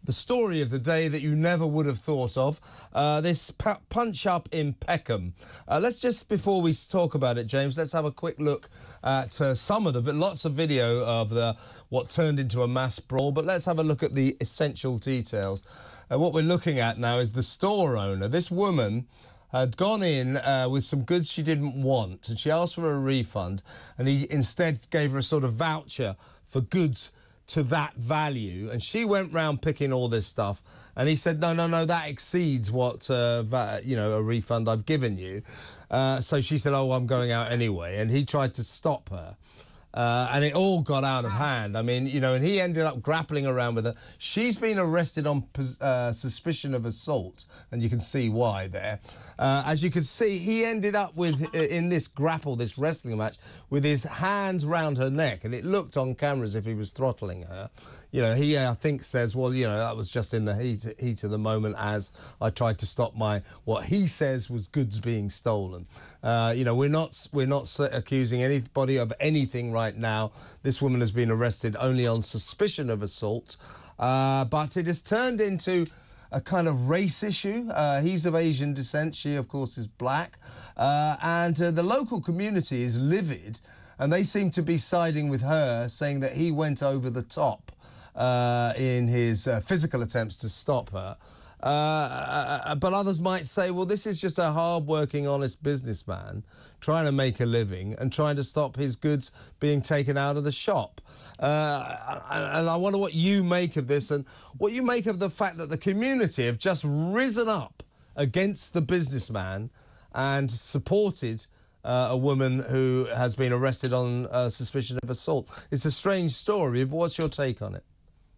the story of the day that you never would have thought of, this punch-up in Peckham. Let's just, before we talk about it, James, let's have a quick look at some of lots of video of what turned into a mass brawl, but let's have a look at the essential details. What we're looking at now is the store owner. This woman had gone in with some goods she didn't want, and she asked for a refund, and he instead gave her a sort of voucher for goods to that value, and she went round picking all this stuff, and he said, no, that exceeds what a refund I've given you. So she said, oh, I'm going out anyway, and he tried to stop her. And it all got out of hand. I mean, and he ended up grappling around with her. She's been arrested on suspicion of assault, and you can see why there. As you can see, he ended up with, in this grapple, this wrestling match, with his hands round her neck, and it looked on camera as if he was throttling her. He, I think, says, well, that was just in the heat of the moment as I tried to stop what he says was goods being stolen. We're not accusing anybody of anything right now. This woman has been arrested only on suspicion of assault, but it has turned into a kind of race issue. He's of Asian descent, she of course is black, and the local community is livid, and they seem to be siding with her, saying that he went over the top in his physical attempts to stop her. But others might say, well, this is just a hard-working, honest businessman trying to make a living and trying to stop his goods being taken out of the shop. And I wonder what you make of this, and what you make of the fact that the community have just risen up against the businessman and supported a woman who has been arrested on suspicion of assault. It's a strange story, but what's your take on it?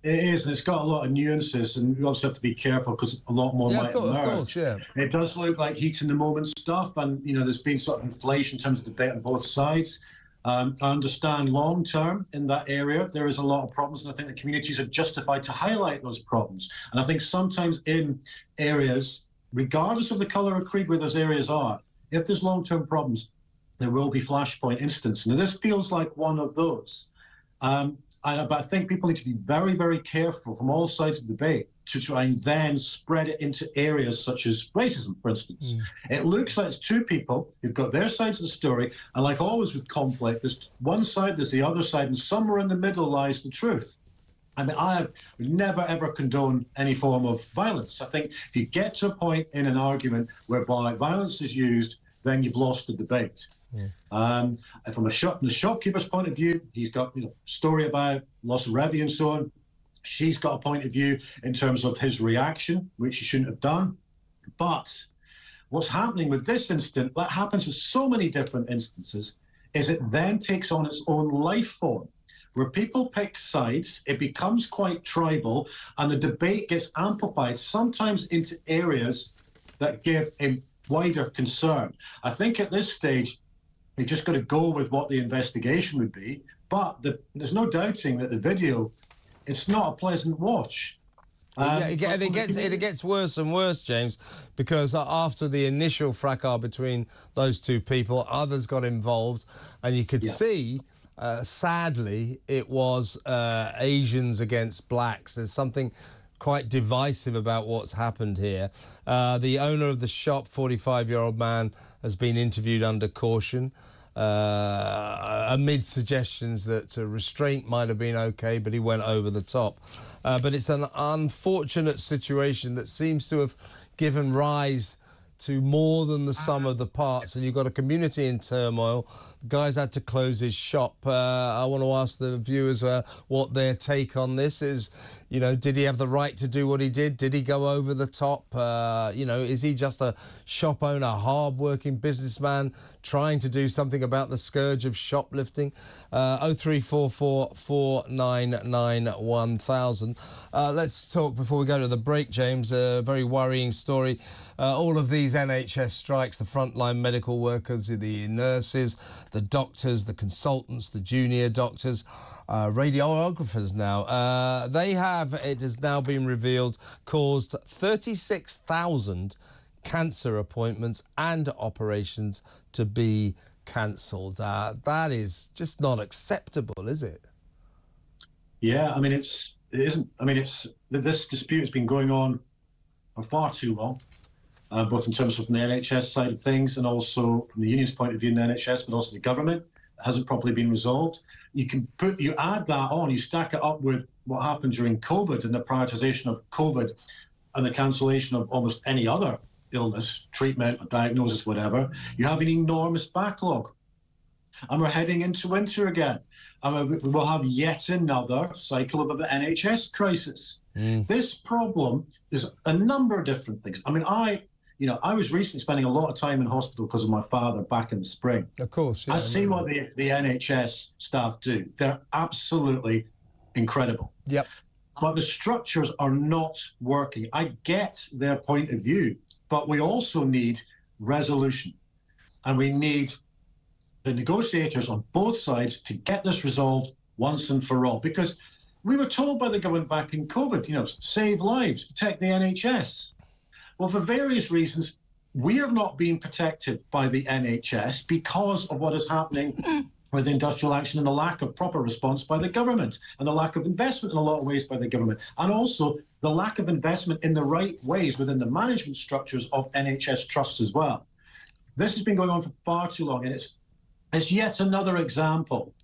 It is, and it's got a lot of nuances, and we also have to be careful because a lot more might emerge. Of course, yeah. It does look like heat in the moment stuff, and there's been sort of inflation in terms of debate on both sides. I understand long term in that area there is a lot of problems, and I think the communities are justified to highlight those problems. And I think sometimes in areas, regardless of the colour or creed where those areas are, if there's long-term problems, there will be flashpoint incidents. Now, this feels like one of those. But I think people need to be very, very careful from all sides of the debate to try and then spread it into areas such as racism, for instance. It looks like it's two people who've got their sides of the story, and like always with conflict, there's one side, there's the other side, and somewhere in the middle lies the truth. I mean, I have never, ever condoned any form of violence. I think if you get to a point in an argument whereby violence is used, then you've lost the debate. And from the shopkeeper's point of view, he's got story about loss of revenue and so on. She's got a point of view in terms of his reaction, which he shouldn't have done. But what's happening with this incident, that happens with so many different instances, is it then takes on its own life form, where people pick sides, it becomes quite tribal, and the debate gets amplified, sometimes into areas that give a wider concern. I think at this stage, we've just got to go with what the investigation would be. But there's no doubting that the video, it's not a pleasant watch. It gets worse and worse, James, because after the initial fracas between those two people, others got involved, and you could see, sadly, it was Asians against blacks. There's something quite divisive about what's happened here. The owner of the shop, 45-year-old man, has been interviewed under caution amid suggestions that restraint might have been okay, but he went over the top. But it's an unfortunate situation that seems to have given rise to more than the sum of the parts, and you've got a community in turmoil. The guy's had to close his shop. I want to ask the viewers what their take on this is. Did he have the right to do what he did? Did he go over the top? Is he just a shop owner, hard-working businessman trying to do something about the scourge of shoplifting? 0344 499 1000. Let's talk before we go to the break, James. A very worrying story. All of these NHS strikes, the frontline medical workers, the nurses, the doctors, the consultants, the junior doctors, radiographers now. It has now been revealed, caused 36,000 cancer appointments and operations to be cancelled. That is just not acceptable, is it? Yeah, I mean, it's it isn't. I mean, this dispute has been going on for far too long, both in terms of from the NHS side of things and also from the union's point of view in the NHS, but also the government. It hasn't properly been resolved. You add that on, you stack it up with what happened during COVID and the prioritisation of COVID and the cancellation of almost any other illness, treatment, diagnosis, whatever. You have an enormous backlog. And we're heading into winter again. And we will have yet another cycle of an NHS crisis. This problem is a number of different things. I mean, I was recently spending a lot of time in hospital because of my father back in the spring. Of course. Yeah, I've seen what the NHS staff do. They're absolutely incredible. Yep. But the structures are not working. I get their point of view, but we also need resolution. And we need the negotiators on both sides to get this resolved once and for all. Because we were told by the government back in COVID, save lives, protect the NHS. Well, for various reasons, we are not being protected by the NHS because of what is happening with industrial action and the lack of proper response by the government and the lack of investment in a lot of ways by the government, and also the lack of investment in the right ways within the management structures of NHS trusts as well. This has been going on for far too long, and it's yet another example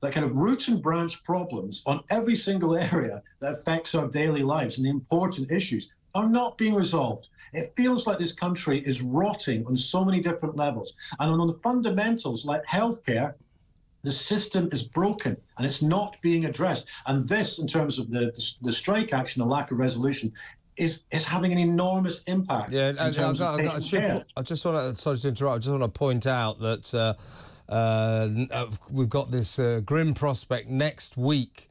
that kind of root and branch problems on every single area that affects our daily lives and the important issues are not being resolved. It feels like this country is rotting on so many different levels. And on the fundamentals like healthcare, the system is broken and it's not being addressed. And this, in terms of the strike action, the lack of resolution, is having an enormous impact. Yeah, and I just want to, sorry to interrupt, I just want to point out that we've got this grim prospect next week,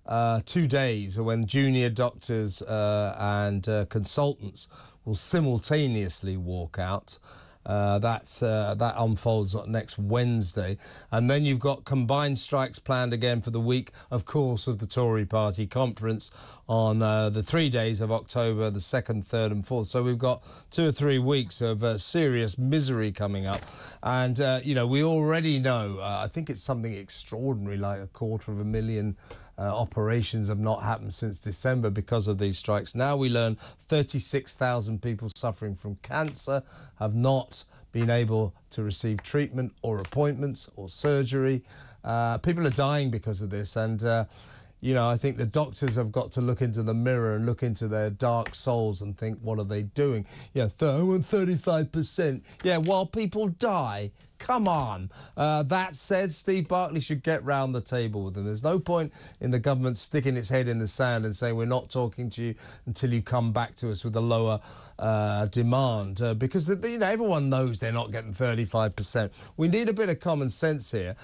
2 days, when junior doctors and consultants will simultaneously walk out. That unfolds next Wednesday, and then you've got combined strikes planned again for the week, of course, of the Tory party conference on the 3 days of October, the 2nd, 3rd and 4th. So we've got 2 or 3 weeks of serious misery coming up, and we already know, I think it's something extraordinary, like 250,000 operations have not happened since December because of these strikes. Now we learn 36,000 people suffering from cancer have not been able to receive treatment or appointments or surgery. People are dying because of this, and I think the doctors have got to look into the mirror and look into their dark souls and think, what are they doing? I want 35%. Yeah, while people die. Come on. That said, Steve Barclay should get round the table with them. There's no point in the government sticking its head in the sand and saying we're not talking to you until you come back to us with a lower demand, because everyone knows they're not getting 35%. We need a bit of common sense here.